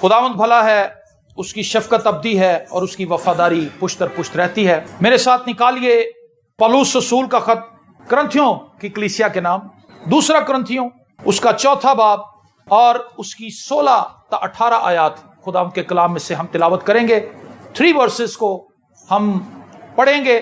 खुदावंद भला है, उसकी शफकत अब्दी है और उसकी वफादारी पुश्त दर पुश्त रहती है। मेरे साथ निकालिए पौलुस रसूल का खत करंथियों की कलीसिया के नाम, दूसरा करंथियों उसका 4 बाब और उसकी 16 ता 18 आयात खुदावंद के कलाम में से हम तिलावत करेंगे। 3 वर्सेस को हम पढ़ेंगे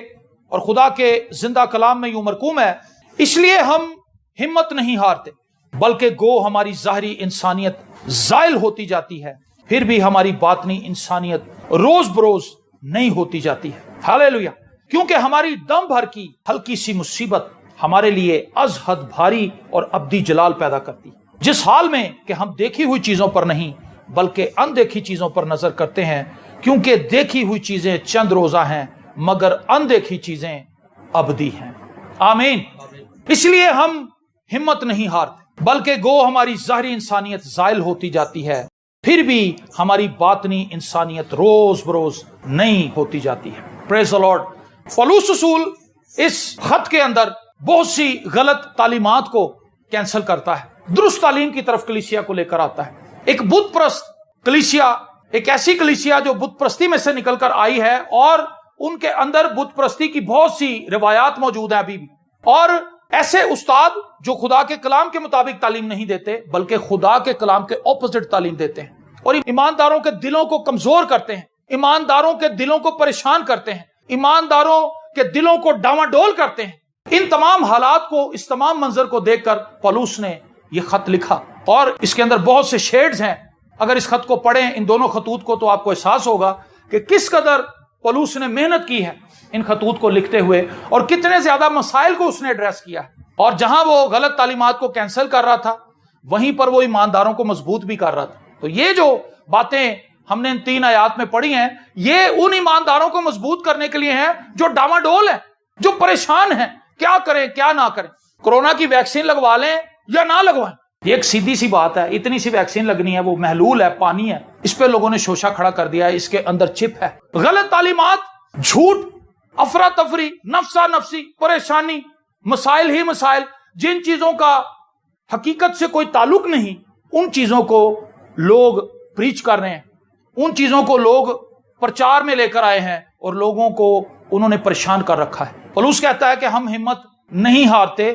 और खुदा के जिंदा कलाम में यूं मरकूम है, इसलिए हम हिम्मत नहीं हारते, बल्कि गो हमारी ज़ाहिरी इंसानियत ज़ाइल होती जाती है, फिर भी हमारी बातनी इंसानियत रोज बरोज नहीं होती जाती है। हालेलुया। क्योंकि हमारी दम भर की हल्की सी मुसीबत हमारे लिए अज हद भारी और अब्दी जलाल पैदा करती है, जिस हाल में कि हम देखी हुई चीजों पर नहीं बल्कि अनदेखी चीजों पर नजर करते हैं, क्योंकि देखी हुई चीजें चंद रोजा हैं मगर अनदेखी चीजें अबदी हैं। आमीन। इसलिए हम हिम्मत नहीं हारते, बल्कि गो हमारी ज़ाहिरी इंसानियत ज़ाइल होती जाती है, फिर भी हमारी बातनी इंसानियत रोज बरोज नहीं होती जाती है। Praise the Lord. पौलुस रसूल इस खत के अंदर बहुत सी गलत तालीमात को कैंसिल करता है, दुरुस्त तालीम की तरफ कलीसिया को लेकर आता है। एक बुत प्रस्त कलीसिया, एक ऐसी कलीसिया जो बुत प्रस्ती में से निकलकर आई है और उनके अंदर बुत प्रस्ती की बहुत सी रिवायात मौजूद है अभी भी, और ऐसे उस्ताद जो खुदा के कलाम के मुताबिक तालीम नहीं देते बल्कि खुदा के कलाम के ऑपोजिट तालीम देते हैं और ईमानदारों के दिलों को कमजोर करते हैं, ईमानदारों के दिलों को परेशान करते हैं, ईमानदारों के दिलों को डावाडोल करते हैं। इन तमाम हालात को, इस तमाम मंजर को देखकर पौलुस ने यह खत लिखा और इसके अंदर बहुत से शेड्स हैं। अगर इस खत को पढ़ें, इन दोनों खतूत को, तो आपको एहसास होगा कि किस कदर पौलुस ने मेहनत की है इन खतूत को लिखते हुए और कितने ज्यादा मसाइल को उसने एड्रेस किया है। और जहां वो गलत तालीमात को कैंसिल कर रहा था, वहीं पर वो ईमानदारों को मजबूत भी कर रहा था। तो ये जो बातें हमने इन 3 आयात में पढ़ी हैं, ये उन ईमानदारों को मजबूत करने के लिए हैं जो डामाडोल हैं, जो परेशान हैं, क्या करें क्या ना करें, कोरोना की वैक्सीन लगवा लें या ना लगवाएं। ये एक सीधी सी बात है, इतनी सी वैक्सीन लगनी है, वो महलूल है, पानी है, इस पे लोगों ने शोशा खड़ा कर दिया है, इसके अंदर चिप है। गलत तालीमात, झूठ, अफरा तफरी, नफसा नफसी, परेशानी, मसाइल ही मसाइल, जिन चीजों का हकीकत से कोई ताल्लुक नहीं, उन चीजों को लोग प्रीच कर रहे हैं, उन चीजों को लोग प्रचार में लेकर आए हैं और लोगों को उन्होंने परेशान कर रखा है। पौलुस कहता है कि हम हिम्मत नहीं हारते,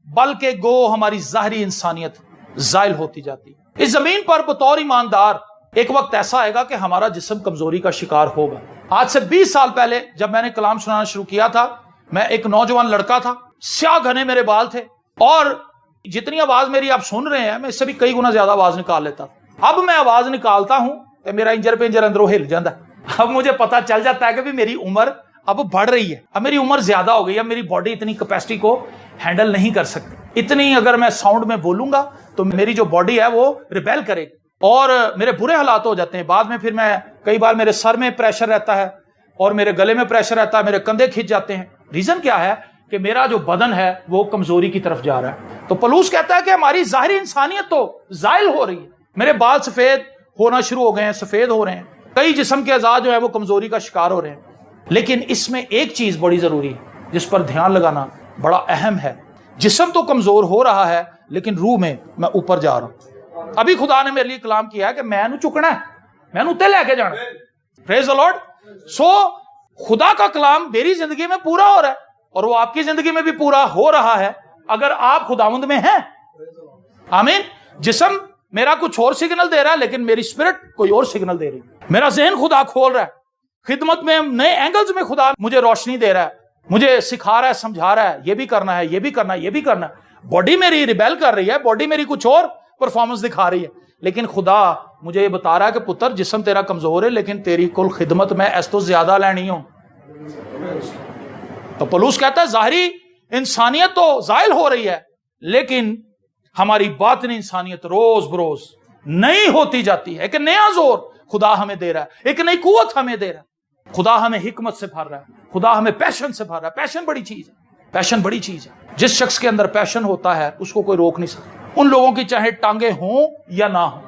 बल्कि गो हमारी ज़ाहिरी इंसानियत ज़ाइल होती जाती। इस जमीन पर बतौर ईमानदार एक वक्त ऐसा आएगा कि हमारा जिस्म कमजोरी का शिकार होगा। आज से 20 साल पहले जब मैंने कलाम सुनाना शुरू किया था, मैं एक नौजवान लड़का था, स्याह घने मेरे बाल थे और जितनी आवाज मेरी आप सुन रहे हैं, मैं इससे भी कई गुना ज्यादा आवाज निकाल लेता था। अब मैं आवाज निकालता हूं तो मेरा इंजर पे इंजर अंदरों हिल जाता है। अब मुझे पता चल जाता है कि भी मेरी उम्र अब बढ़ रही है, अब मेरी उम्र ज्यादा हो गई, अब मेरी बॉडी इतनी कैपेसिटी को हैंडल नहीं कर सकती। इतनी अगर मैं साउंड में बोलूंगा तो मेरी जो बॉडी है वो रिबेल करेगी और मेरे बुरे हालात हो जाते हैं। बाद में फिर मैं, कई बार मेरे सर में प्रेशर रहता है और मेरे गले में प्रेशर रहता है, मेरे कंधे खिंच जाते हैं। रीजन क्या है कि मेरा जो बदन है वो कमजोरी की तरफ जा रहा है। तो पौलुस कहता है कि हमारी ज़ाहिरी इंसानियत तो ज़ाइल हो रही है। मेरे बाल सफेद होना शुरू हो गए हैं, सफेद हो रहे हैं, कई जिस्म के अज़ा जो है वो कमजोरी का शिकार हो रहे हैं। लेकिन इसमें एक चीज बड़ी जरूरी है जिस पर ध्यान लगाना बड़ा अहम है। जिस्म तो कमजोर हो रहा है लेकिन रूह में मैं ऊपर जा रहा हूं। अभी खुदा ने मेरे लिए कलाम किया है कि मैनू चुकना है, मैनू उत्ते लेके जाना। Praise the Lord. सो खुदा का कलाम मेरी जिंदगी में पूरा हो रहा है और वो आपकी जिंदगी में भी पूरा हो रहा है अगर आप खुदावंद में हैं। आमीन। जिस्म मेरा कुछ और सिग्नल दे रहा है लेकिन मेरी स्पिरिट कोई और सिग्नल दे रही है। मेरा ज़हन खुदा खोल रहा है, खिदमत में नए एंगल्स में खुदा मुझे रोशनी दे रहा है, मुझे सिखा रहा है, समझा रहा है, ये भी करना है, ये भी करना है, ये भी करना है। बॉडी मेरी रिबेल कर रही है, बॉडी मेरी कुछ और परफॉर्मेंस दिखा रही है, लेकिन खुदा मुझे ये बता रहा है कि पुत्र जिस्म तेरा कमजोर है लेकिन तेरी कुल खिदमत में ऐस तो ज्यादा लेनी हो। तो पौलुस कहता है ज़ाहिरी इंसानियत तो ज़ाइल हो रही है लेकिन हमारी बातिनी इंसानियत रोज बरोज नई होती जाती है। एक नया जोर खुदा हमें दे रहा है, एक नई कुव्वत हमें दे रहा है। खुदा हमें हिकमत से भर रहा है, खुदा हमें पैशन से भर रहा है। पैशन बड़ी चीज है, पैशन बड़ी चीज है। जिस शख्स के अंदर पैशन होता है उसको कोई रोक नहीं सकता। उन लोगों की चाहे टांगे हों या ना हो,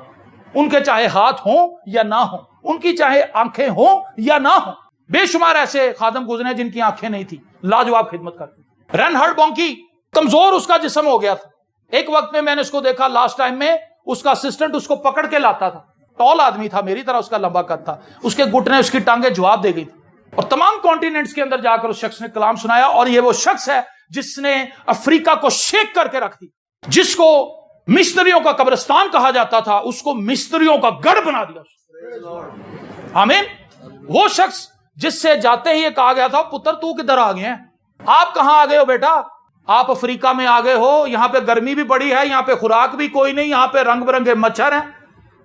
उनके चाहे हाथ हों या ना हो, उनकी चाहे आंखें हों या ना हो। बेशुमार ऐसे खादम गुजरे जिनकी आंखें नहीं थी, लाजवाब खिदमत करते। रेनहार्ड बॉन्की कमजोर उसका जिस्म हो गया था। एक वक्त में मैंने उसको देखा, लास्ट टाइम में उसका असिस्टेंट उसको पकड़ के लाता था टॉल आदमी था, मेरी तरह उसका लंबा कद था, उसके घुटने उसकी टांगे जवाब दे गई थी। और तमाम कॉन्टिनेंट्स के अंदर जाकर उस शख्स ने कलाम सुनाया। और ये वो शख्स है जिसने अफ्रीका को शेक करके रख दी, जिसको मिस्त्रियों का कब्रिस्तान कहा जाता था, उसको मिस्त्रियों का गढ़ बना दिया। आमीन। वो शख्स जिससे जाते ही ये कहा गया था, पुत्र तू किधर आ गए हैं, आप कहां आ गए हो बेटा, आप अफ्रीका में आ गए हो, यहां पे गर्मी भी बड़ी है, यहां पे खुराक भी कोई नहीं, यहां पे रंग बिरंगे मच्छर हैं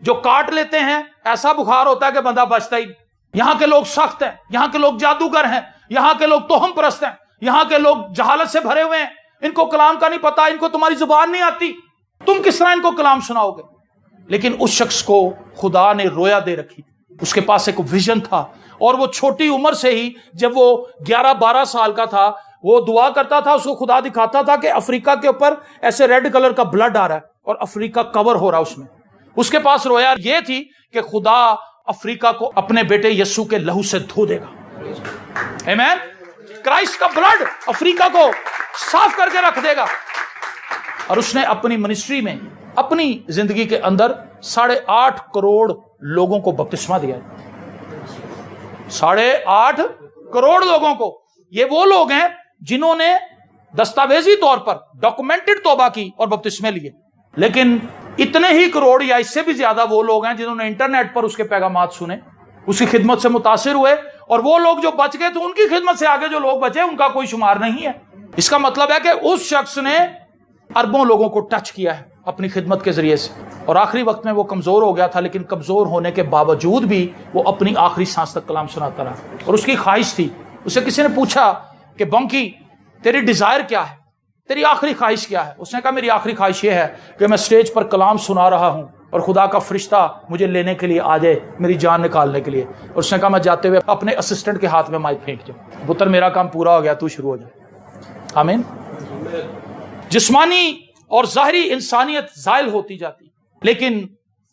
जो काट लेते हैं, ऐसा बुखार होता है कि बंदा बचता ही। यहां के लोग सख्त हैं, यहां के लोग जादूगर हैं, यहां के लोग तोहम परस्त हैं, यहां के लोग जहालत से भरे हुए हैं, इनको कलाम का नहीं पता, इनको तुम्हारी जुबान नहीं आती, तुम किस तरह इनको कलाम सुनाओगे। लेकिन उस शख्स को खुदा ने रोया दे रखी, उसके पास एक विजन था। और वो छोटी उम्र से ही, जब वो 11-12 साल का था, वो दुआ करता था, उसको खुदा दिखाता था कि अफ्रीका के ऊपर ऐसे रेड कलर का ब्लड आ रहा है और अफ्रीका कवर हो रहा है उसमें। उसके पास रोया ये थी कि खुदा अफ्रीका को अपने बेटे यीशु के लहू से धो देगा। आमीन। क्राइस्ट का ब्लड अफ्रीका को साफ करके रख देगा। और उसने अपनी मिनिस्ट्री में, अपनी जिंदगी के अंदर 8.5 करोड़ लोगों को बपतिस्मा दिया। 8.5 करोड़ लोगों को। ये वो लोग हैं जिन्होंने दस्तावेजी तौर पर डॉक्यूमेंटेड तौबा की और बपतिस्मे लिए। लेकिन इतने ही करोड़ या इससे भी ज्यादा वो लोग हैं जिन्होंने इंटरनेट पर उसके पैगामात सुने, उसकी खिदमत से मुतासिर हुए, और वो लोग जो बच गए तो उनकी खिदमत से आगे जो लोग बचे उनका कोई शुमार नहीं है। इसका मतलब है कि उस शख्स ने अरबों लोगों को टच किया है अपनी खिदमत के जरिए से। और आखिरी वक्त में वो कमजोर हो गया था, लेकिन कमजोर होने के बावजूद भी वो अपनी आखिरी सांस तक कलाम सुनाता रहा। और उसकी ख्वाहिश थी, उसे किसी ने पूछा कि बंकी तेरी डिजायर क्या है, तेरी आखिरी ख्वाहिश क्या है। उसने कहा मेरी आखिरी ख्वाहिश ये है कि मैं स्टेज पर कलाम सुना रहा हूं और खुदा का फरिश्ता मुझे लेने के लिए आ जाए, मेरी जान निकालने के लिए। और उसने कहा मैं जाते हुए अपने असिस्टेंट के हाथ में माइक फेंक जाऊं, पुत्र मेरा काम पूरा हो गया, तू शुरू हो जा। आमीन। जिस्मानी और ज़ाहिरी इंसानियत ज़ाइल होती जाती, लेकिन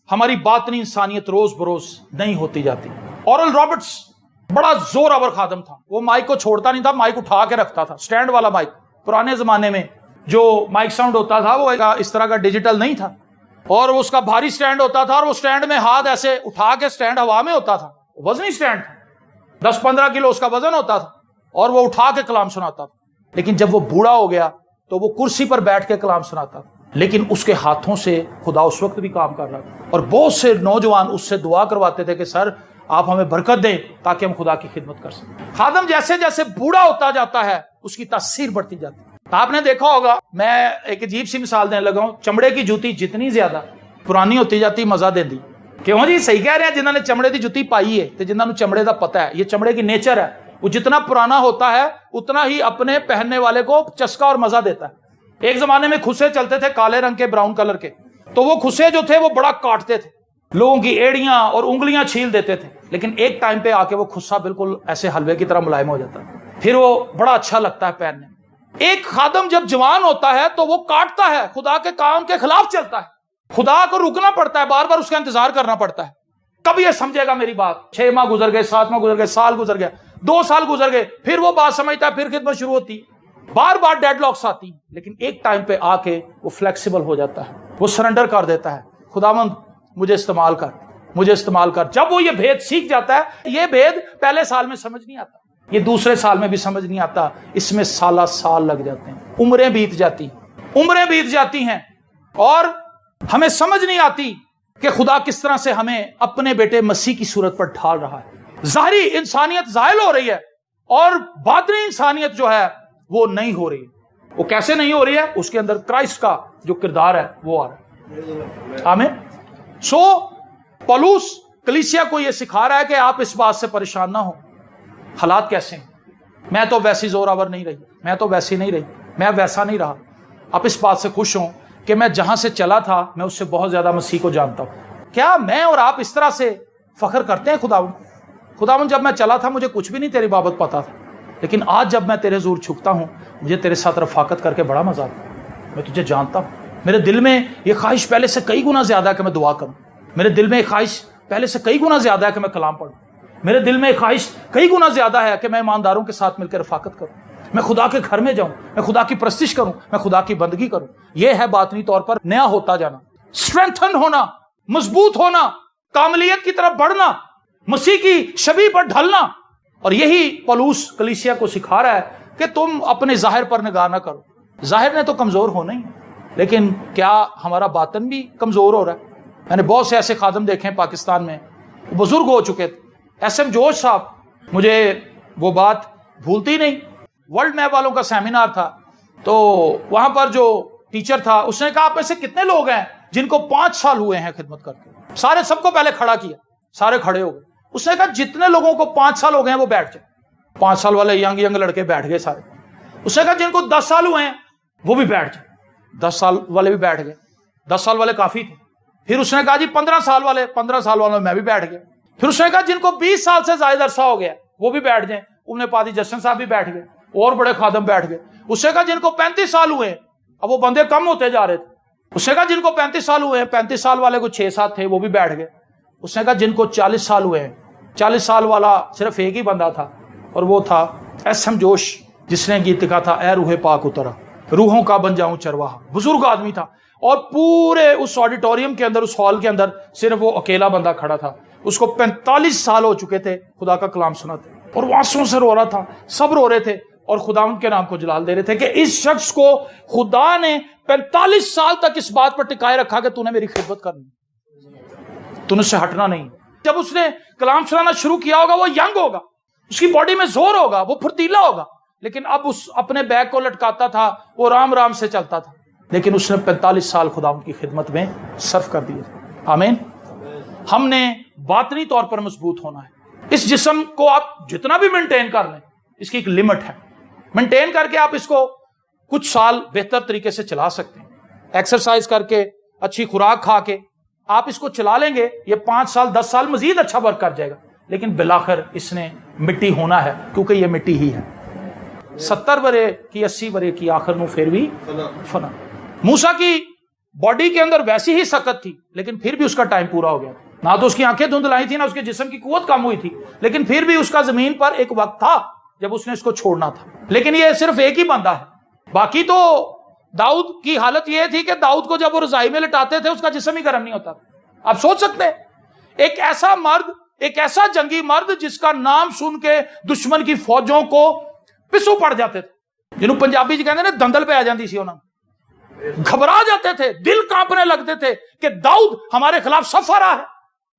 हमारी बातनी इंसानियत रोज बरोज नहीं होती जाती। ओरल रॉबर्ट्स बड़ा जोरावर खादम था, वो माइक को छोड़ता नहीं था, माइक उठा के रखता था, स्टैंड वाला माइक। पुराने जमाने में जो माइक साउंड होता था वो इस तरह का डिजिटल नहीं था, और उसका भारी स्टैंड होता था, और वो स्टैंड में हाथ ऐसे उठा के, स्टैंड हवा में होता था, वजनी स्टैंड था, 10-15 किलो उसका वजन होता था, और वो उठा के कलाम सुनाता था। लेकिन जब वो बूढ़ा हो गया तो वो कुर्सी पर बैठ के कलाम सुनाता था, लेकिन उसके हाथों से खुदा उस वक्त भी काम कर रहा था। और बहुत से नौजवान उससे दुआ करवाते थे कि सर आप हमें बरकत दें ताकि हम खुदा की खिदमत कर सकें। खादम जैसे जैसे बूढ़ा होता जाता है उसकी तासीर बढ़ती जाती है। आपने देखा होगा, मैं एक अजीब सी मिसाल देने लगा हूं, चमड़े की जूती जितनी ज्यादा पुरानी होती जाती मजा देती। क्यों जी? सही कह रहे हैं, जिन्होंने चमड़े की जूती पाई है तो जिन्होंने चमड़े का पता है, ये चमड़े की नेचर है, वो जितना पुराना होता है उतना ही अपने पहनने वाले को चस्का और मजा देता है। एक जमाने में खुसे चलते थे काले रंग के, ब्राउन कलर के, तो वो खुसे जो थे वो बड़ा काटते थे, लोगों की एड़ियां और उंगलियां छील देते थे। लेकिन एक टाइम पे आके वो खुस्सा बिल्कुल ऐसे हलवे की तरह मुलायम हो जाता है, फिर वो बड़ा अच्छा लगता है पहनने में। एक खादम जब जवान होता है तो वो काटता है, खुदा के काम के खिलाफ चलता है, खुदा को रुकना पड़ता है, बार बार उसका इंतजार करना पड़ता है। कब ये समझेगा मेरी बात? 6 माह गुजर गए, 7 माह गुजर गए, साल गुजर गया, 2 साल गुजर गए, फिर वो बात समझता है, फिर खिदमत शुरू होती, बार बार डेडलॉक्स आती। लेकिन एक टाइम पे आके वो फ्लेक्सिबल हो जाता है, वो सरेंडर कर देता है, खुदावंद मुझे इस्तेमाल कर, मुझे इस्तेमाल कर। जब वो ये भेद सीख जाता है, ये भेद पहले साल में समझ नहीं आता, ये दूसरे साल में भी समझ नहीं आता, इसमें साल लग जाते हैं, उम्रें बीत जाती हैं, और हमें समझ नहीं आती कि खुदा किस तरह से हमें अपने बेटे मसीह की सूरत पर ढाल रहा है। ज़ाहिरी इंसानियत ज़ाहिल हो रही है और बातिनी इंसानियत जो है वो नहीं हो रही है। वो कैसे नहीं हो रही है? उसके अंदर क्राइस्ट का जो किरदार है वो आ रहा है। आमीन। सो पौलुस कलीसिया को यह सिखा रहा है कि आप इस बात से परेशान ना हो, हालात कैसे हैं, मैं तो वैसी जोरावर नहीं रही, मैं तो वैसी नहीं रही, मैं वैसा नहीं रहा। आप इस बात से खुश हों कि मैं जहां से चला था मैं उससे बहुत ज्यादा मसीह को जानता हूं। क्या मैं और आप इस तरह से फख्र करते हैं? खुदावन जब मैं चला था मुझे कुछ भी नहीं तेरी बाबत पता था, लेकिन आज जब मैं तेरे हुजूर झुकता हूं मुझे तेरे साथ रफाकत करके बड़ा मजा आता है। मैं तुझे जानता हूं, मेरे दिल में ये ख्वाहिश पहले से कई गुना ज्यादा है कि मैं दुआ करूं, मेरे दिल में ख्वाहिश पहले से कई गुना ज्यादा है कि मैं कलाम पढ़ूं, मेरे दिल में ख्वाहिश कई गुना ज्यादा है कि मैं ईमानदारों के साथ मिलकर रफाकत करूं, मैं खुदा के घर में जाऊं, मैं खुदा की प्रस्तिश करूं, मैं खुदा की बंदगी करूं। यह है बातनी तौर पर नया होता जाना, स्ट्रेंथन होना, मजबूत होना, कामलियत की तरफ बढ़ना, मसीह की शबीह पर ढलना। और यही पौलुस कलीसिया को सिखा रहा है कि तुम अपने जाहिर पर निगाह ना करो। जाहिर ने तो कमजोर होना ही, लेकिन क्या हमारा बातन भी कमजोर हो रहा है? मैंने बहुत से ऐसे खादम देखे हैं पाकिस्तान में, बुजुर्ग हो चुके थे। SM जोश साहब, मुझे वो बात भूलती नहीं। वर्ल्ड मैप वालों का सेमिनार था, तो वहां पर जो टीचर था उसने कहा आप में से कितने लोग हैं जिनको 5 साल हुए हैं खिदमत करते? सारे सबको पहले खड़ा किया, सारे खड़े हो गए। उसने कहा जितने लोगों को 5 साल हो गए हैं वो बैठ जाए। 5 साल वाले यंग लड़के बैठ गए सारे। उसने कहा जिनको 10 साल हुए हैं वो भी बैठ जाए। 10 साल वाले भी बैठ गए, 10 साल वाले काफी थे। फिर उसने कहा जी 15 साल वाले, 15 साल वालों में मैं भी बैठ गया। फिर उसने कहा जिनको 20 साल से ज्यादा अरसा हो गया वो भी बैठ जाए। उन्हें पादी जस्टिन साहब भी बैठ गए, और बड़े खादम बैठ गए। उसने कहा जिनको 35 साल हुए, अब वो बंदे कम होते जा रहे थे। उसने कहा जिनको 35 साल हुए हैं, 35 साल वाले को 6-7 थे वो भी बैठ गए। उसने कहा जिनको 40 साल हुए हैं, 40 साल वाला सिर्फ एक ही बंदा था, और वो था SM जोश, जिसने गीत लिखा था ऐ रूहे पाक उतरा, रूहों का बन जाऊं चरवाहा। बुजुर्ग आदमी था, और पूरे उस ऑडिटोरियम के अंदर, उस हॉल के अंदर सिर्फ वो अकेला बंदा खड़ा था। उसको 45 साल हो चुके थे खुदा का कलाम सुनाते, और वो आंसुओं से रो रहा था, सब रो रहे थे, और खुदा उनके नाम को जलाल दे रहे थे कि इस शख्स को खुदा ने 45 साल तक इस बात पर टिकाए रखा कि तूने मेरी खिदमत करनी, तूने उससे हटना नहीं। जब उसने कलाम सुनाना शुरू किया होगा, वो यंग होगा, उसकी बॉडी में जोर होगा, वो फुर्तीला होगा, लेकिन अब उस अपने बैग को लटकाता था, वो राम राम से चलता था, लेकिन उसने 45 साल खुदा उनकी खिदमत में सर्व कर दिए। आमीन। हमने बातनी तौर पर मजबूत होना है। इस जिस्म को आप जितना भी मेंटेन कर लें, इसकी एक लिमिट है। मेंटेन करके आप इसको कुछ साल बेहतर तरीके से चला सकते हैं। एक्सरसाइज करके, अच्छी खुराक खा के आप इसको चला लेंगे, ये 5 साल 10 साल मजीद अच्छा वर्क कर जाएगा, लेकिन बिलाखिर इसने मिट्टी होना है, क्योंकि ये मिट्टी ही है। 70 वरे की 80 वरे की आखिर में फिर भी फना। मूसा की बॉडी के अंदर वैसी ही सकत थी, लेकिन फिर भी उसका टाइम पूरा हो गया। ना तो उसकी आंखें धुंधलाई थी, ना उसके जिस्म की कुव्वत कम हुई थी, लेकिन फिर भी उसका जमीन पर एक वक्त था जब उसने इसको छोड़ना था। लेकिन ये सिर्फ एक ही बंदा है। बाकी तो दाऊद की हालत यह थी कि दाऊद को जब वो रजाई में लिटाते थे उसका जिस्म ही गर्म नहीं होता। आप सोच सकते हैं, एक ऐसा मर्द, एक ऐसा जंगी मर्द जिसका नाम सुन के दुश्मन की फौजों को पिसू पड़ जाते थे, जिन्होंने पंजाबी जी कहते हैं दंदल पे आ जाती सी, उन्होंने घबरा जाते थे, दिल कांपने लगते थे कि दाऊद हमारे खिलाफ सफर रहा है।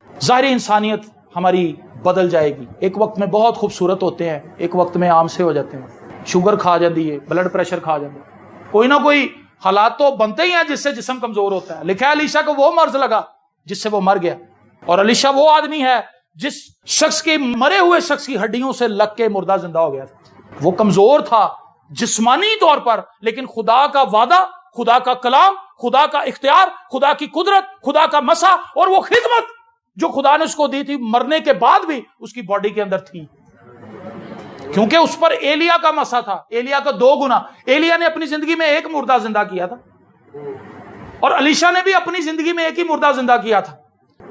ज़ाहिरी इंसानियत हमारी बदल जाएगी। एक वक्त में बहुत खूबसूरत होते हैं, एक वक्त में आम से हो जाते हैं। शुगर खा जाती है, ब्लड प्रेशर खा जाता है, कोई ना कोई हालात तो बनते ही हैं जिससे जिस्म कमजोर होता है। लिखा है अलीशा को वो मर्ज लगा जिससे वो मर गया, और अलीशा वो आदमी है जिस शख्स के मरे हुए शख्स की हड्डियों से लग के मुर्दा जिंदा हो गया था। वो कमजोर था जिस्मानी तौर पर, लेकिन खुदा का वादा, खुदा का कलाम, खुदा का इख्तियार, खुदा की कुदरत, खुदा का मसा और वो खिदमत जो खुदा ने उसको दी थी, मरने के बाद भी उसकी बॉडी के अंदर थी, क्योंकि उस पर एलिया का मसा था, एलिया का 2 गुना। एलिया ने अपनी जिंदगी में एक मुर्दा जिंदा किया था, और अलीशा ने भी अपनी जिंदगी में एक ही मुर्दा जिंदा किया था।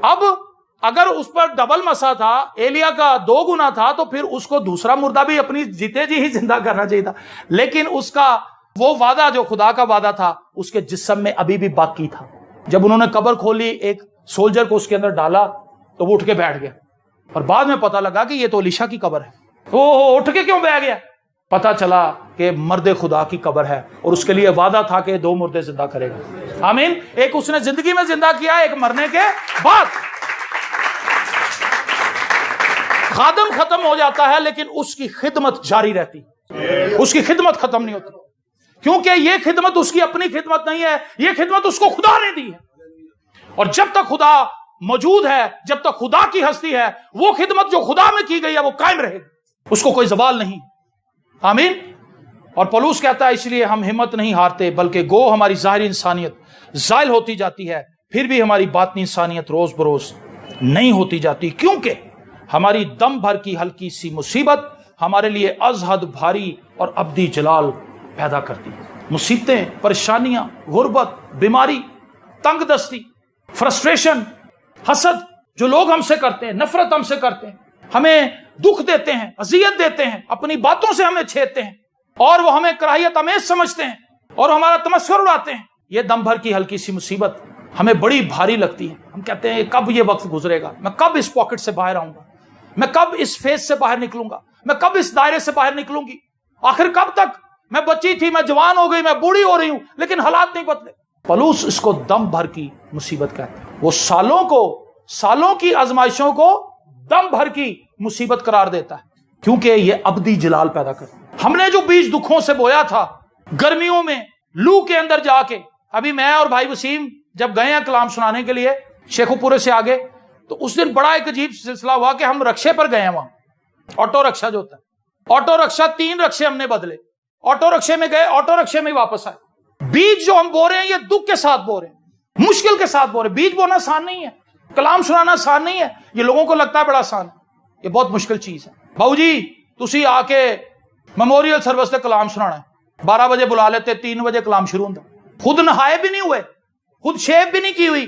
अब अगर उस पर डबल मसा था, एलिया का 2 गुना था, तो फिर उसको दूसरा मुर्दा भी अपनी जीते जी ही जिंदा करना चाहिए था। लेकिन उसका वो वादा जो खुदा का वादा था उसके जिस्म में अभी भी बाकी था। जब उन्होंने कब्र खोली, एक सोल्जर को उसके अंदर डाला, तो वो उठ के बैठ गया, और बाद में पता लगा कि ये तो अलीशा की कब्र है। ओ उठ के क्यों बैठ गया? पता चला कि मर्दे खुदा की कब्र है, और उसके लिए वादा था कि 2 मुर्दे जिंदा करेगा। आमीन। एक उसने जिंदगी में जिंदा किया, एक मरने के बाद। खादम खत्म हो जाता है, लेकिन उसकी खिदमत जारी रहती, उसकी खिदमत खत्म नहीं होती, क्योंकि ये खिदमत उसकी अपनी खिदमत नहीं है, ये खिदमत उसको खुदा ने दी है। और जब तक खुदा मौजूद है, जब तक खुदा की हस्ती है, वो खिदमत जो खुदा में की गई है वो कायम रहेगी, उसको कोई जवाल नहीं। आमीन। और पौलुस कहता है इसलिए हम हिम्मत नहीं हारते, बल्कि गो हमारी ज़ाहिरी इंसानियत ज़ाइल होती जाती है, फिर भी हमारी बातनी इंसानियत रोज बरोज नहीं होती जाती, क्योंकि हमारी दम भर की हल्की सी मुसीबत हमारे लिए अज़हद भारी और अब्दी जलाल पैदा करती है। मुसीबतें, परेशानियां, गुर्बत, बीमारी, तंगदस्ती, फ्रस्ट्रेशन, हसद, जो लोग हमसे करते हैं, नफरत हमसे करते हैं, हमें दुख देते हैं, अजियत देते हैं, अपनी बातों से हमें छेड़ते हैं, और वो हमें कराहियत अमेज समझते हैं और हमारा तमस्खुर उड़ाते हैं। ये दम भर की हल्की सी मुसीबत ہمیں بڑی بھاری لگتی ہے. ہم کہتے ہیں کب یہ وقت گزرے گا, میں کب اس پاکٹ سے باہر آؤں گا, میں کب اس فیز سے باہر نکلوں گا, میں کب اس دائرے سے باہر نکلوں گی, آخر کب تک, میں بچی تھی, میں جوان ہو گئی, میں بوڑھی ہو رہی ہوں, لیکن حالات نہیں بدلے. پلوس اس کو دم بھر کی مصیبت کہتے ہیں. وہ سالوں کی آزمائشوں کو دم بھر کی مصیبت قرار دیتا ہے, کیونکہ یہ ابدی جلال پیدا کرتا ہے. ہم نے جو بیج دکھوں سے بویا تھا گرمیوں میں لو کے اندر جا کے, ابھی میں اور بھائی وسیم جب گئے ہیں کلام سنانے کے لیے شیخو پورے سے آگے, تو اس دن بڑا ایک عجیب سلسلہ ہوا کہ ہم رکشے پر گئے ہیں, وہاں آٹو رکشا جو ہوتا ہے, آٹو رکشا 3 رکشے ہم نے بدلے, آٹو رکشے میں گئے, آٹو رکشے میں واپس آئے. بیج جو ہم بو رہے ہیں یہ دکھ کے ساتھ بو رہے ہیں, مشکل کے ساتھ بو رہے ہیں. بیج بونا آسان نہیں ہے, کلام سنانا آسان نہیں ہے. یہ لوگوں کو لگتا ہے بڑا آسان ہے, یہ بہت مشکل چیز ہے. بھاؤ جی تسی آ کے میموریل سروس سے کلام سنانا ہے, 12 بجے بلا لیتے, 3 بجے کلام شروع ہوتا. خود نہائے بھی نہیں ہوئے, خود شیو بھی نہیں کی ہوئی,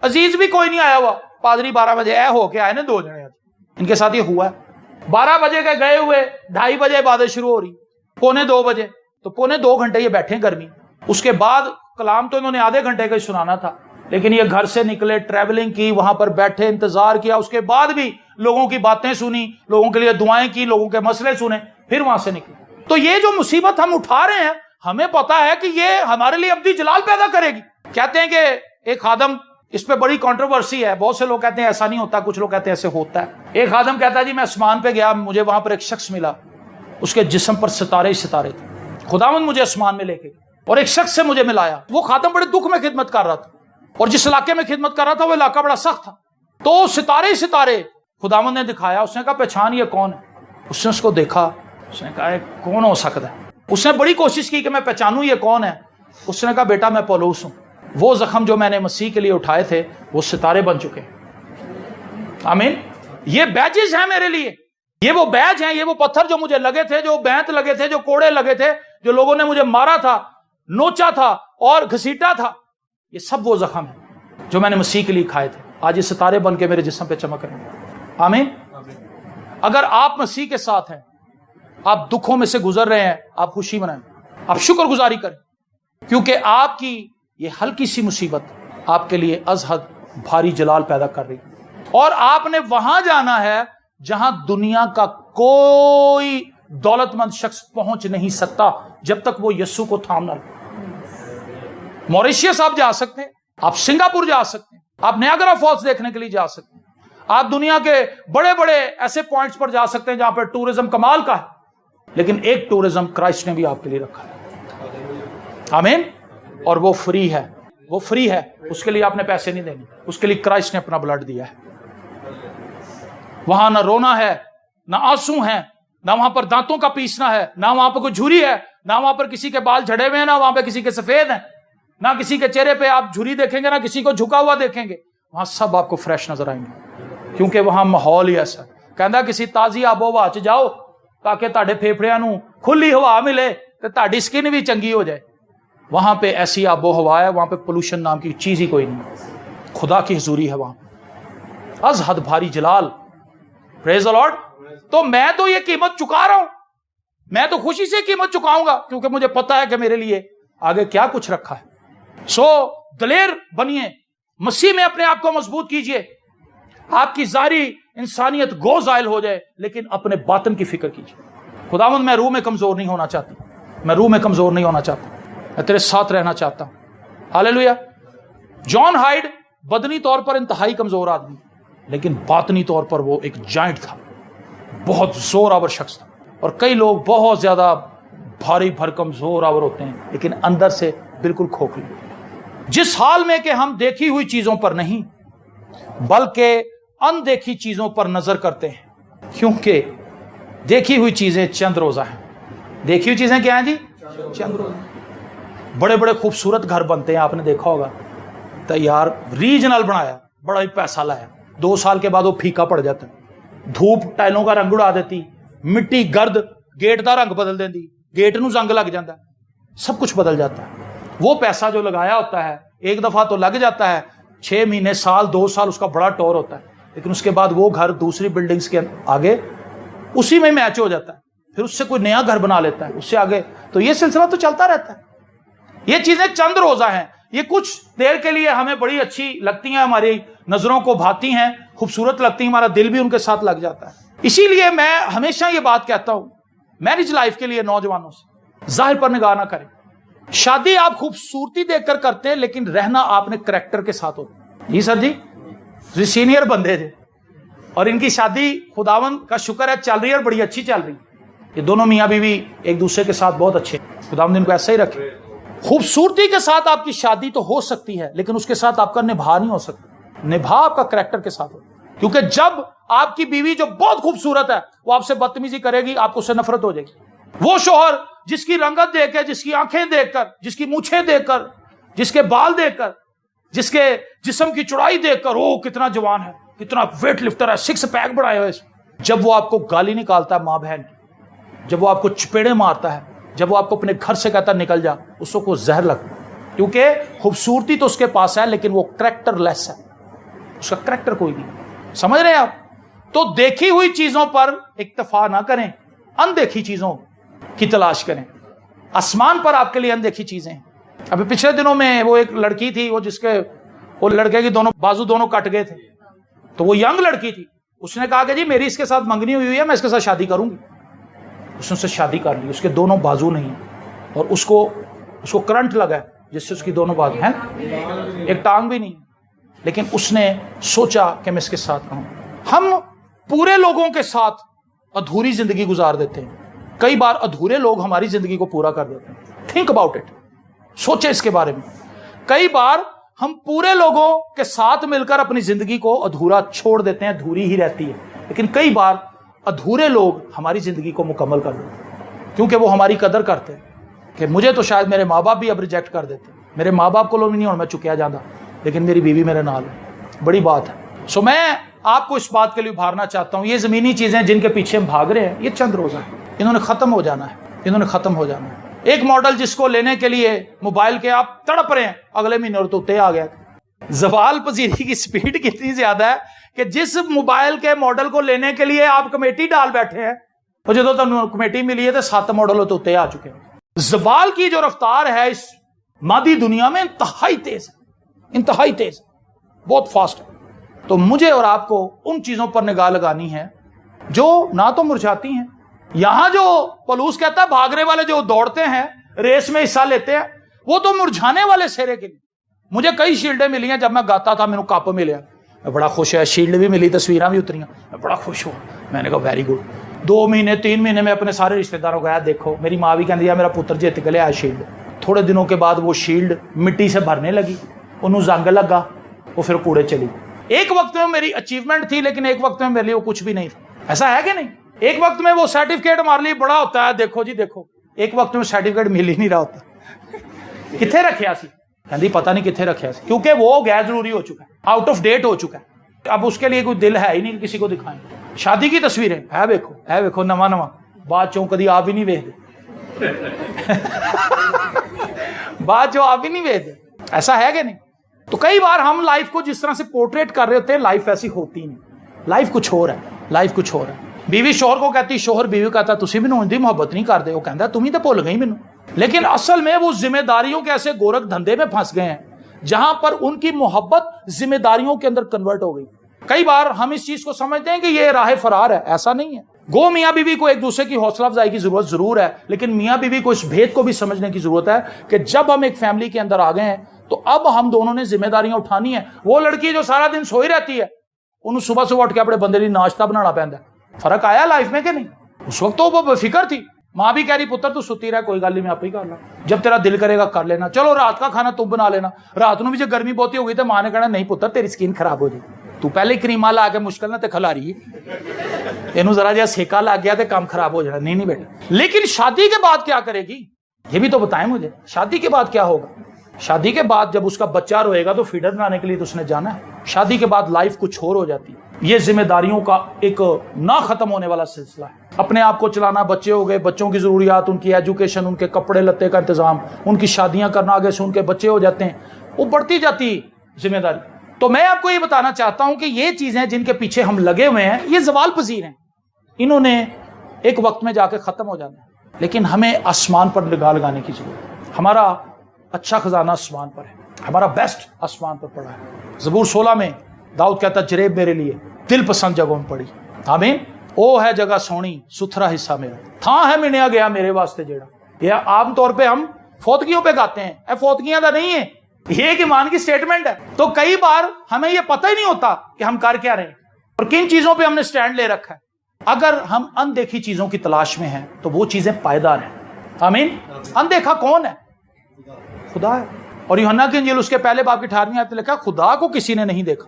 عزیز بھی کوئی نہیں آیا ہوا, پادری 12 بجے ہو کے آئے نا 2 جنے, ان کے ساتھ یہ ہوا ہے. 12 بجے کے گئے ہوئے 2:30 بجے عبادت شروع ہو رہی, 1:45 بجے, تو 1:45 گھنٹے یہ بیٹھے گرمی. اس کے بعد کلام تو انہوں نے آدھے گھنٹے کا ہی سنانا تھا, لیکن یہ گھر سے نکلے, ٹریولنگ کی, وہاں پر بیٹھے, انتظار کیا, اس کے بعد بھی لوگوں کی باتیں سنی, لوگوں کے لیے دعائیں کی, لوگوں کے مسئلے سنے, پھر وہاں سے نکلے. تو یہ جو مصیبت ہم اٹھا رہے ہیں, ہمیں پتا ہے کہ یہ ہمارے لیے ابدی جلال پیدا کرے گی. کہتے ہیں کہ ایک خادم, اس پہ بڑی کنٹروورسی ہے, بہت سے لوگ کہتے ہیں ایسا نہیں ہوتا, کچھ لوگ کہتے ہیں ایسے ہوتا ہے. ایک خادم کہتا ہے جی میں آسمان پہ گیا, مجھے وہاں پر ایک شخص ملا, اس کے جسم پر ستارے ہی ستارے تھے, خداوند مجھے آسمان میں لے کے, اور ایک شخص سے مجھے ملایا. وہ خادم بڑے دکھ میں خدمت کر رہا تھا, اور جس علاقے میں خدمت کر رہا تھا وہ علاقہ بڑا سخت تھا. تو ستارے ہی ستارے خداوند نے دکھایا. اس نے کہا پہچان یہ کون ہے؟ اس نے اس کو دیکھا, اس نے کہا کون ہو سکتا ہے؟ اس نے بڑی کوشش کی کہ میں پہچانوں یہ کون ہے. اس نے کہا بیٹا میں پولوس ہوں, وہ زخم جو میں نے مسیح کے لیے اٹھائے تھے وہ ستارے بن چکے. آمین. یہ بیجز ہیں میرے لیے, یہ وہ بیج ہیں, یہ وہ پتھر جو مجھے لگے تھے, جو بینت لگے تھے, جو کوڑے لگے تھے, جو لوگوں نے مجھے مارا تھا, نوچا تھا اور گھسیٹا تھا, یہ سب وہ زخم ہیں جو میں نے مسیح کے لیے کھائے تھے. آج یہ ستارے بن کے میرے جسم پہ چمک رہے ہیں. آمین. اگر آپ مسیح کے ساتھ ہیں, آپ دکھوں میں سے گزر رہے ہیں, آپ خوشی منائیں, آپ شکر گزاری کریں, کیونکہ آپ کی یہ ہلکی سی مصیبت آپ کے لیے از حد بھاری جلال پیدا کر رہی. اور آپ نے وہاں جانا ہے جہاں دنیا کا کوئی دولت مند شخص پہنچ نہیں سکتا جب تک وہ یسوع کو تھام نہ لے. موریشیس آپ جا سکتے ہیں, آپ سنگاپور جا سکتے ہیں, آپ نیاگرا فالس دیکھنے کے لیے جا سکتے ہیں, آپ دنیا کے بڑے بڑے ایسے پوائنٹس پر جا سکتے ہیں جہاں پہ ٹورزم کمال کا ہے, لیکن ایک ٹورزم کرائسٹ نے بھی آپ کے لیے رکھا ہے. آمین. اور وہ فری ہے, وہ فری ہے, اس کے لیے آپ نے پیسے نہیں دینے, اس کے لیے کرائسٹ نے اپنا بلڈ دیا ہے. وہاں نہ رونا ہے, نہ آنسو ہیں, نہ وہاں پر دانتوں کا پیسنا ہے, نہ وہاں پہ کوئی جھری ہے, نہ وہاں پر کسی کے بال جھڑے ہوئے ہیں, نہ وہاں پہ کسی کے سفید ہیں, نہ کسی کے چہرے پہ آپ جھری دیکھیں گے, نہ کسی کو جھکا ہوا دیکھیں گے. وہاں سب آپ کو فریش نظر آئیں گے, کیونکہ وہاں ماحول ہی ایسا. کہندا کسی تازی آب و ہوا چ جاؤ تاکہ تہاڈے پھیپھڑیاں نو کھلی ہوا ملے تے تہاڈی سکن بھی چنگی ہو جائے. وہاں پہ ایسی آب و ہوا ہے, وہاں پہ پولوشن نام کی چیز ہی کوئی نہیں, خدا کی حضوری ہے وہاں, از حد بھاری جلال. پریز دی لارڈ. تو میں تو یہ قیمت چکا رہا ہوں, میں تو خوشی سے قیمت چکاؤں گا, کیونکہ مجھے پتا ہے کہ میرے لیے آگے کیا کچھ رکھا ہے. سو دلیر بنیے, مسیح میں اپنے آپ کو مضبوط کیجئے. آپ کی ظاہری انسانیت گو زائل ہو جائے, لیکن اپنے باطن کی فکر کیجئے. خداوند میں روح میں کمزور نہیں ہونا چاہتی, میں روح میں کمزور نہیں ہونا چاہتا, میں تیرے ساتھ رہنا چاہتا ہوں. ہاللیلویا. جان ہائیڈ بدنی طور پر انتہائی کمزور آدمی, لیکن باطنی طور پر وہ ایک جائنٹ تھا, بہت زور آور شخص تھا. اور کئی لوگ بہت زیادہ بھاری بھرکم زور آور ہوتے ہیں, لیکن اندر سے بالکل کھوکھلے. جس حال میں کہ ہم دیکھی ہوئی چیزوں پر نہیں بلکہ اندیکھی چیزوں پر نظر کرتے ہیں, کیونکہ دیکھی ہوئی چیزیں چند روزہ ہیں. دیکھی ہوئی چیزیں کیا ہیں جی؟ چند روزہ. بڑے بڑے خوبصورت گھر بنتے ہیں, آپ نے دیکھا ہوگا, تیار ریجنل بنایا, بڑا ہی پیسہ لایا, 2 سال کے بعد وہ پھیکا پڑ جاتا ہے, دھوپ ٹائلوں کا رنگ اڑا دیتی, مٹی گرد گیٹ دا رنگ بدل دیندی, گیٹ نو زنگ لگ جاتا ہے, سب کچھ بدل جاتا ہے. وہ پیسہ جو لگایا ہوتا ہے ایک دفعہ تو لگ جاتا ہے, 6 مہینے, سال, 2 سال اس کا بڑا ٹور ہوتا ہے, لیکن اس کے بعد وہ گھر دوسری بلڈنگز کے آگے اسی میں میچ ہو جاتا ہے, پھر اس سے کوئی نیا گھر بنا لیتا ہے, اس سے آگے. تو یہ سلسلہ تو چلتا رہتا ہے. یہ چیزیں چند روزہ ہیں, یہ کچھ دیر کے لیے ہمیں بڑی اچھی لگتی ہیں، ہماری نظروں کو بھاتی ہیں، خوبصورت لگتی ہیں، ہمارا دل بھی ان کے ساتھ لگ جاتا ہے۔ اسی لیے میں ہمیشہ یہ بات کہتا ہوں میرج لائف کے لیے نوجوانوں سے، ظاہر پر نگاہ نہ کریں۔ شادی آپ خوبصورتی دیکھ کر کرتے ہیں، لیکن رہنا آپ نے کریکٹر کے ساتھ ہوتا ہے۔ جی سر جی سینئر بندے تھے اور ان کی شادی خداوند کا شکر ہے چل رہی ہے اور بڑی اچھی چل رہی ہے۔ یہ دونوں میاں بیوی ایک دوسرے کے ساتھ بہت اچھے، خداوند ان کو ایسا ہی رکھے۔ خوبصورتی کے ساتھ آپ کی شادی تو ہو سکتی ہے، لیکن اس کے ساتھ آپ کا نبھا نہیں ہو سکتا، نبھا آپ کا کریکٹر کے ساتھ ہوتا ہے۔ کیونکہ جب آپ کی بیوی جو بہت خوبصورت ہے وہ آپ سے بدتمیزی کرے گی، آپ کو اس سے نفرت ہو جائے گی۔ وہ شوہر جس کی رنگت دیکھ کے، جس کی آنکھیں دیکھ کر، جس کی مونچھیں دیکھ کر، جس کے بال دیکھ کر، جس کے جسم کی چوڑائی دیکھ کر، او کتنا جوان ہے، کتنا ویٹ لفٹر ہے، 6 پیک بڑھائے ہوئے، جب وہ آپ کو گالی نکالتا ہے ماں بہن کی، جب وہ آپ کو چپیڑے مارتا ہے، جب وہ آپ کو اپنے گھر سے کہتا ہے نکل جا، اس کو زہر لگتا ہے۔ کیونکہ خوبصورتی تو اس کے پاس ہے، لیکن وہ کریکٹر لیس ہے، اس کا کریکٹر کوئی نہیں۔ سمجھ رہے ہیں آپ؟ تو دیکھی ہوئی چیزوں پر اکتفا نہ کریں، اندیکھی چیزوں کی تلاش کریں۔ آسمان پر آپ کے لیے اندیکھی چیزیں ہیں۔ ابھی پچھلے دنوں میں وہ ایک لڑکی تھی، وہ لڑکے کی دونوں بازو دونوں کٹ گئے تھے، تو وہ ینگ لڑکی تھی، اس نے کہا کہ جی میری اس کے ساتھ منگنی ہوئی ہے، میں اس کے ساتھ شادی کروں گی۔ اس نے اس سے شادی کر لی، اس کے دونوں بازو نہیں ہیں اور اس کو کرنٹ لگا ہے جس سے اس کی دونوں بازو ہیں، ایک ٹانگ بھی نہیں، لیکن اس نے سوچا کہ میں اس کے ساتھ رہوں۔ ہم پورے لوگوں کے ساتھ ادھوری زندگی گزار دیتے ہیں، کئی بار ادھورے لوگ ہماری زندگی کو پورا کر دیتے ہیں۔ تھنک اباؤٹ اٹ، سوچے اس کے بارے میں۔ کئی بار ہم پورے لوگوں کے ساتھ مل کر اپنی زندگی کو ادھورا چھوڑ دیتے ہیں، ادھوری ہی رہتی ہے، لیکن کئی بار ادھورے لوگ ہماری زندگی کو مکمل کر دیتے ہیں، کیونکہ وہ ہماری قدر کرتے ہیں کہ مجھے تو شاید میرے ماں باپ بھی اب ریجیکٹ کر دیتے، میرے ماں باپ کو لوگ نہیں اور میں چکیا جانا، لیکن میری بیوی میرے نال ہے، بڑی بات ہے۔ سو میں آپ کو اس بات کے لیے ابھارنا چاہتا ہوں، یہ زمینی چیزیں جن کے پیچھے ہم بھاگ رہے ہیں، یہ چند روزہ ہیں، انہوں نے ختم ہو جانا ہے، انہوں نے ختم ہو جانا ہے۔ ایک ماڈل جس کو لینے کے لیے موبائل کے آپ تڑپ رہے ہیں، اگلے مہینے اور تو تے آ گیا۔ زوال پذیری کی سپیڈ کتنی زیادہ ہے کہ جس موبائل کے ماڈل کو لینے کے لیے آپ کمیٹی ڈال بیٹھے ہیں، اور جدو تم کمیٹی ملی ہے تو 7 ماڈل تو تے آ چکے ہیں۔ زوال کی جو رفتار ہے اس مادی دنیا میں انتہائی تیز ہے، انتہائی تیز ہے، بہت فاسٹ ہے۔ تو مجھے اور آپ کو ان چیزوں پر نگاہ لگانی ہے جو نہ تو مرجھاتی ہیں۔ یہاں جو پولوس کہتا ہے بھاگنے والے جو دوڑتے ہیں، ریس میں حصہ لیتے ہیں، وہ تو مرجھانے والے سیرے کے لیے۔ مجھے کئی شیلڈیں ملی ہیں، جب میں گاتا تھا میرے کپ ملیا، میں بڑا خوش ہے، شیلڈ بھی ملی، تصویراں بھی اتری، میں بڑا خوش ہوں۔ میں نے کہا ویری گڈ۔ 2 مہینے 3 مہینے میں اپنے سارے رشتہ داروں کو کہا دیکھو میری ماں بھی کہتی ہے میرا پتر جیت کے لیا شیلڈ۔ تھوڑے دنوں کے بعد وہ شیلڈ مٹی سے بھرنے لگی، انہوں زنگ لگا، وہ پھر کوڑے چلی۔ ایک وقت میں میری اچیومنٹ تھی، لیکن ایک وقت میں میرے لیے وہ کچھ بھی نہیں تھا۔ ایسا ہے کہ نہیں؟ ایک وقت میں وہ سرٹیفکیٹ ہمارے لیے بڑا ہوتا ہے، دیکھو جی دیکھو، ایک وقت میں سرٹیفکیٹ مل ہی نہیں رہا ہوتا۔ کتنے رکھیا سی؟ کہندی پتہ نہیں کتنے رکھیا سی، کیونکہ وہ غیر ضروری ہو چکا ہے، آؤٹ آف ڈیٹ ہو چکا ہے، اب اس کے لیے کوئی دل ہے ہی نہیں کسی کو دکھائیں۔ شادی کی تصویریں ہے دیکھو، ہے دیکھو، نواں نواں بات چوں کدی آپ ہی نہیں ویکھدے، بات جو آپ ہی نہیں ویکھدے، ایسا ہے کہ نہیں؟ تو کئی بار ہم لائف کو جس طرح سے پورٹریٹ کر رہے ہوتے ہیں، لائف ایسی ہوتی نہیں، لائف کچھ اور ہے، لائف کچھ اور ہے۔ بیوی شوہر کو کہتی، شوہر بیوی کہتا تسی مینوں اندی محبت نہیں کردے، وہ کہندا تم ہی تے بھول گئی مینوں۔ لیکن اصل میں وہ ذمہ داریوں کے ایسے گورکھ دھندے میں پھنس گئے ہیں جہاں پر ان کی محبت ذمہ داریوں کے اندر کنورٹ ہو گئی۔ کئی بار ہم اس چیز کو سمجھتے ہیں کہ یہ راہ فرار ہے، ایسا نہیں ہے۔ گو میاں بیوی کو ایک دوسرے کی حوصلہ افزائی کی ضرورت ضرور ہے، لیکن میاں بیوی کو اس بھید کو بھی سمجھنے کی ضرورت ہے کہ جب ہم ایک فیملی کے اندر آ گئے ہیں تو اب ہم دونوں نے ذمہ داریاں اٹھانی ہیں۔ وہ لڑکی جو سارا دن سوئی رہتی ہے، انہوں صبح صبح اٹھ کے اپنے بندے لیے ناشتہ بنانا پیندا ہے۔ فرق آیا لائف میں کہ نہیں؟ اس وقت تو وہ بے فکر تھی، ماں بھی کہہ رہی پتر تو ستی رہ، کوئی گل نہیں میں آپ ہی کر لا، جب تیرا دل کرے گا کر لینا، چلو رات کا کھانا تم بنا لینا۔ رات نو بھی جب گرمی بہت ہو گئی تو ماں نے کہنا نہیں پتر تیری سکین خراب ہو جائے، تو پہلے کریمہ لا کے مشکل نہ تے کھلا رہی ہے، اینو ذرا جہا سیکا لگ گیا تو کام خراب ہو جانا۔ نہیں بیٹا، لیکن شادی کے بعد کیا کرے گی یہ بھی تو بتائیں مجھے، شادی کے بعد کیا ہوگا؟ شادی کے بعد جب اس کا بچہ روئے گا تو فیڈر بنانے کے لیے تو اس نے جانا ہے۔ شادی کے بعد لائف کچھ اور ہو جاتی ہے۔ یہ ذمہ داریوں کا ایک نہ ختم ہونے والا سلسلہ ہے۔ اپنے آپ کو چلانا، بچے ہو گئے، بچوں کی ضروریات، ان کی ایجوکیشن، ان کے کپڑے لتے کا انتظام، ان کی شادیاں کرنا، آگے سے ان کے بچے ہو جاتے ہیں، وہ بڑھتی جاتی ذمہ داری۔ تو میں آپ کو یہ بتانا چاہتا ہوں کہ یہ چیزیں جن کے پیچھے ہم لگے ہوئے ہیں یہ زوال پذیر ہیں، انہوں نے ایک وقت میں جا کے ختم ہو جانا ہے، لیکن ہمیں آسمان پر نگاہ لگانے کی ضرورت ہے۔ ہمارا اچھا خزانہ آسمان پر ہے۔ हमारा बेस्ट आसमान पर पड़ा है। ज़बूर 16 में दाऊद कहता जरेब मेरे लिए दिल पसंद जगहों में पड़ी। आमीन। ओ है जगह सोनी सुथरा हिस्सा मेरा, था है मिनिया गया मेरे वास्ते जेड़ा। यह आमतौर पे हम फौतगियों पे गाते हैं, फौतगियां तो नहीं है, ये एक ईमान की स्टेटमेंट है। तो कई बार हमें यह पता ही नहीं होता कि हम कर क्या रहे हैं और किन चीजों पे हमने स्टैंड ले रखा है। अगर हम अनदेखी चीजों की तलाश में हैं तो वो चीजें पायदार हैं। आमीन। अनदेखा कौन है? खुदा है। और यूहन्ना की इंजील उसके पहले बाप की 18वीं आयत में लिखा खुदा को किसी ने नहीं देखा,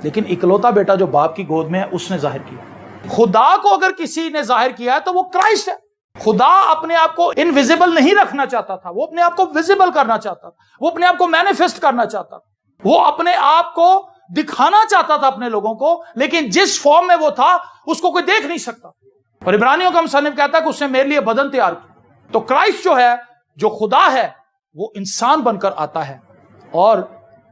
लेकिन इकलौता बेटा जो बाप की गोद में है उसने जाहिर किया। खुदा को अगर किसी ने जाहिर किया है तो वो क्राइस्ट है। खुदा अपने आप को इनविजिबल नहीं रखना चाहता था, वो अपने आप को विजिबल करना चाहता था, वो अपने आप को मैनिफेस्ट करना चाहता था, वो अपने आप को दिखाना चाहता था अपने लोगों को, लेकिन जिस फॉर्म में वो था उसको कोई देख नहीं सकता। और इब्रानियों का मुसन्निफ कहता है कि उसने मेरे लिए बदन तैयार किया। तो क्राइस्ट जो है, जो खुदा है, वो इंसान बनकर आता है और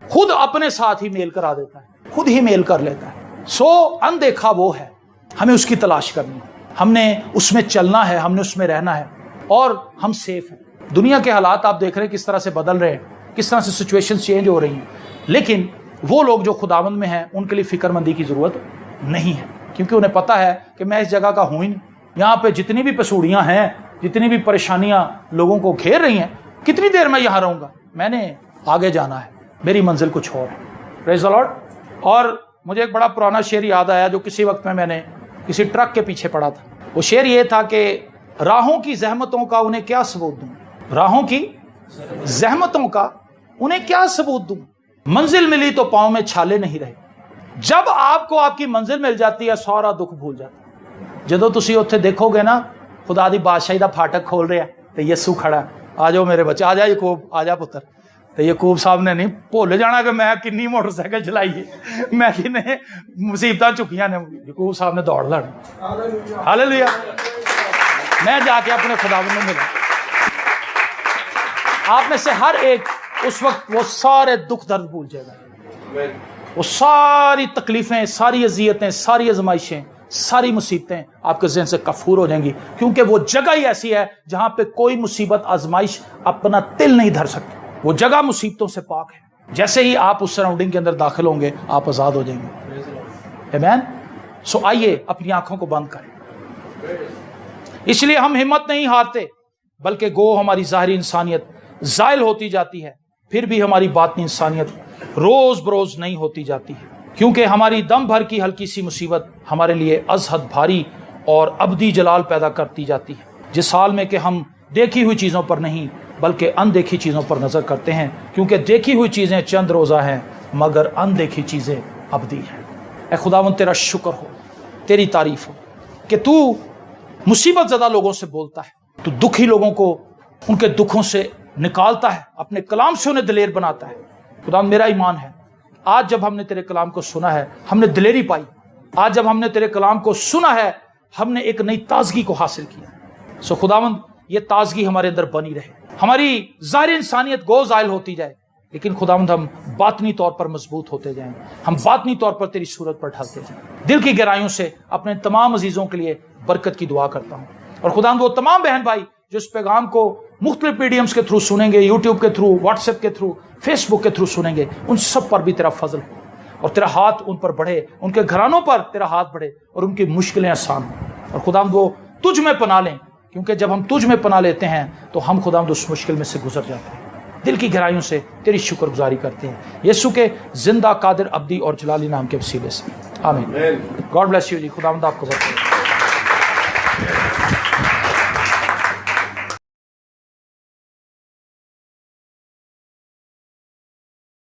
खुद अपने साथ ही मेल करा देता है, खुद ही मेल कर लेता है। सो अनदेखा वो है, हमें उसकी तलाश करनी है, हमने उसमें चलना है, हमने उसमें रहना है और हम सेफ हैं। दुनिया के हालात आप देख रहे हैं किस तरह से बदल रहे हैं, किस तरह से सिचुएशंस चेंज हो रही हैं, लेकिन वो लोग जो खुदावंद में हैं उनके लिए फिक्रमंदी की जरूरत नहीं है, क्योंकि उन्हें पता है कि मैं इस जगह का हूं ही नहीं। यहाँ पे जितनी भी पसूड़ियाँ हैं, जितनी भी परेशानियां लोगों को घेर रही हैं, कितनी देर मैं यहाँ रहूंगा, मैंने आगे जाना है, मेरी मंजिल कुछ और है। Praise the Lord. और मुझे एक बड़ा पुराना शेर याद आया जो किसी वक्त में मैंने किसी ट्रक के पीछे पढ़ा था। वो शेर ये था कि राहों की जहमतों का उन्हें क्या सबूत दूं, राहों की जहमतों का उन्हें क्या सबूत दूं, मंजिल मिली तो पांव में छाले नहीं रहे। जब आपको आपकी मंजिल मिल जाती है सारा दुख भूल जाता है। जदों तुसी उत्थे देखोगे ना खुदा दी बादशाही दा फाटक खोल रहा तो यस्सू खड़ा, आ जाओ मेरे बच्चे, आ जा यकूब, आ जा पुत्र। तो यकूब साहब ने नहीं भुल जाना कि मैं किन्नी मोटरसाइकिल चलाई है, मैं किन्ने मुसीबत चुकियां ने। यकूब साहब ने दौड़ लाना। हालेलुया। मैं जाके अपने खुदावंद में मिला। आप में से हर एक उस वक्त वो सारे दुख दर्द भूल जाएगा, वो सारी तकलीफें, सारी अजियतें, सारी आजमाइशें, सारी मुसीबतें आपके ज़हन से कफूर हो जाएंगी, क्योंकि वो जगह ही ऐसी है जहां पे कोई मुसीबत आजमाइश अपना तिल नहीं धर सकती। वो जगह मुसीबतों से पाक है। जैसे ही आप उस सराउंडिंग के अंदर दाखिल होंगे आप आजाद हो जाएंगे। आमीन। सो आइए अपनी आंखों को बंद करें। इसलिए हम हिम्मत नहीं हारते, बल्कि गो हमारी ज़ाहिरी इंसानियत ज़ाइल होती जाती है, फिर भी हमारी बातनी इंसानियत रोज बरोज नहीं होती जाती है, क्योंकि हमारी दम भर की हल्की सी मुसीबत हमारे लिए अजहद भारी और अबदी जलाल पैदा करती जाती है, जिस हाल में कि हम देखी हुई चीज़ों पर नहीं बल्कि अनदेखी चीज़ों पर नज़र करते हैं, क्योंकि देखी हुई चीज़ें चंद रोज़ा हैं मगर अनदेखी चीज़ें अबदी हैं। ऐ खुदावंद तेरा शुक्र हो, तेरी तारीफ हो कि तू मुसीबत ज़दा लोगों से बोलता है, तू दुखी लोगों को उनके दुखों से निकालता है, अपने कलाम से उन्हें दिलेर बनाता है। खुदा मेरा ईमान है आज जब हमने तेरे कलाम को सुना है हमने दिलेरी पाई, आज जब हमने तेरे कलाम को सुना है हमने एक नई ताजगी को हासिल किया। सो खुदावंद ये ताजगी हमारे अंदर बनी रहे, हमारी ज़ाहिर इंसानियत गो ज़ाइल होती जाए, लेकिन खुदावंद हम बातनी तौर पर मजबूत होते जाएं, हम बातनी तौर पर तेरी सूरत पर ढलते जाएं। दिल की गहराइयों से अपने तमाम अजीज़ों के लिए बरकत की दुआ करता हूँ। और खुदावंद वो तमाम बहन भाई जो इस पैगाम को मुख्तलिफ मीडियम्स के थ्रू सुनेंगे, यूट्यूब के थ्रू, व्हाट्सएप के थ्रू, फेसबुक के थ्रू सुनेंगे, उन सब पर भी तेरा फजल हो और तेरा हाथ उन पर बढ़े, उनके घरानों पर तेरा हाथ बढ़े और उनकी मुश्किलें आसान हो। और खुदावंद वो तुझ में पनाह लें, क्योंकि जब हम तुझ में पनाह लेते हैं तो हम खुदावंद उस मुश्किल में से गुजर जाते हैं। दिल की गहराइयों से तेरी शुक्रगुजारी करते हैं यीशु के जिंदा, कादिर, अब्दी और जलाली नाम के वसीले से। आमीन। गॉड ब्लेस यू जी। खुदावंद आपको बरकत।